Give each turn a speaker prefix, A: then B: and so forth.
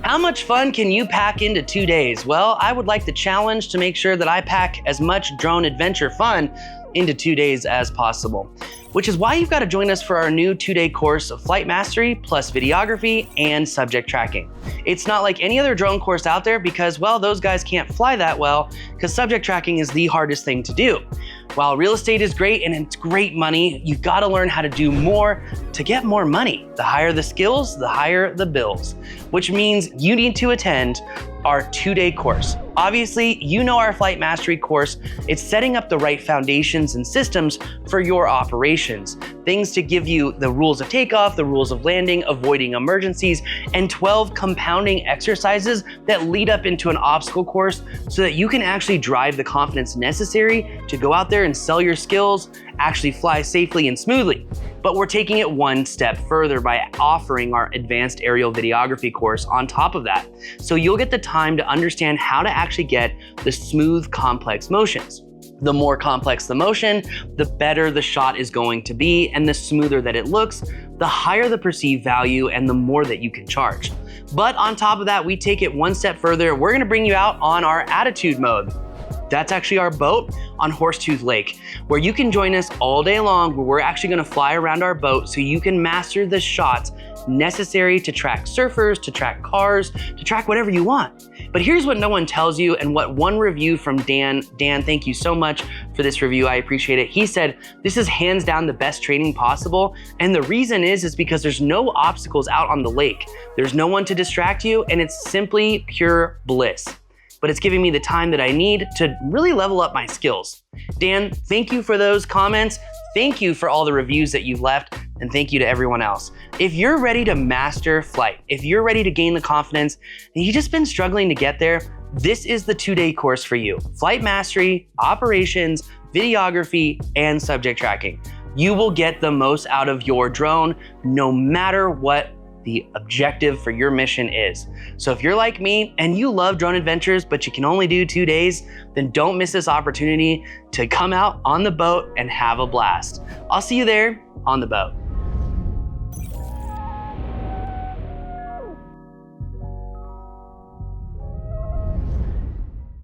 A: How much fun can you pack into 2 days? Well, I would like the challenge to make sure that I pack as much drone adventure fun into 2 days as possible, which is why you've got to join us for our new 2-day course of flight mastery plus videography and subject tracking. It's not like any other drone course out there because, well, those guys can't fly that well because subject tracking is the hardest thing to do. While real estate is great and it's great money, you've got to learn how to do more to get more money. The higher the skills, the higher the bills, which means you need to attend our 2-day course. Obviously, you know our flight mastery course. It's setting up the right foundations and systems for your operations. Things to give you the rules of takeoff, the rules of landing, avoiding emergencies, and 12 compounding exercises that lead up into an obstacle course so that you can actually drive the confidence necessary to go out there and sell your skills, actually fly safely and smoothly. But we're taking it one step further by offering our advanced aerial videography course on top of that. So you'll get the time to understand how to actually get the smooth, complex motions. The more complex the motion, the better the shot is going to be, and the smoother that it looks, the higher the perceived value and the more that you can charge. But on top of that, we take it one step further. We're gonna bring you out on our attitude mode. That's actually our boat on Horsetooth Lake, where you can join us all day long, where we're actually gonna fly around our boat so you can master the shots necessary to track surfers, to track cars, to track whatever you want. But here's what no one tells you, and what one review from Dan, thank you so much for this review, I appreciate it. He said, this is hands down the best training possible, and the reason is because there's no obstacles out on the lake. There's no one to distract you, and it's simply pure bliss. But it's giving me the time that I need to really level up my skills. Dan, thank you for those comments. Thank you for all the reviews that you've left, and thank you to everyone else. If you're ready to master flight, if you're ready to gain the confidence, and you've just been struggling to get there, this is the 2-day course for you. Flight mastery, operations, videography, and subject tracking. You will get the most out of your drone, no matter what the objective for your mission is. So if you're like me and you love drone adventures, but you can only do 2 days, then don't miss this opportunity to come out on the boat and have a blast. I'll see you there on the boat.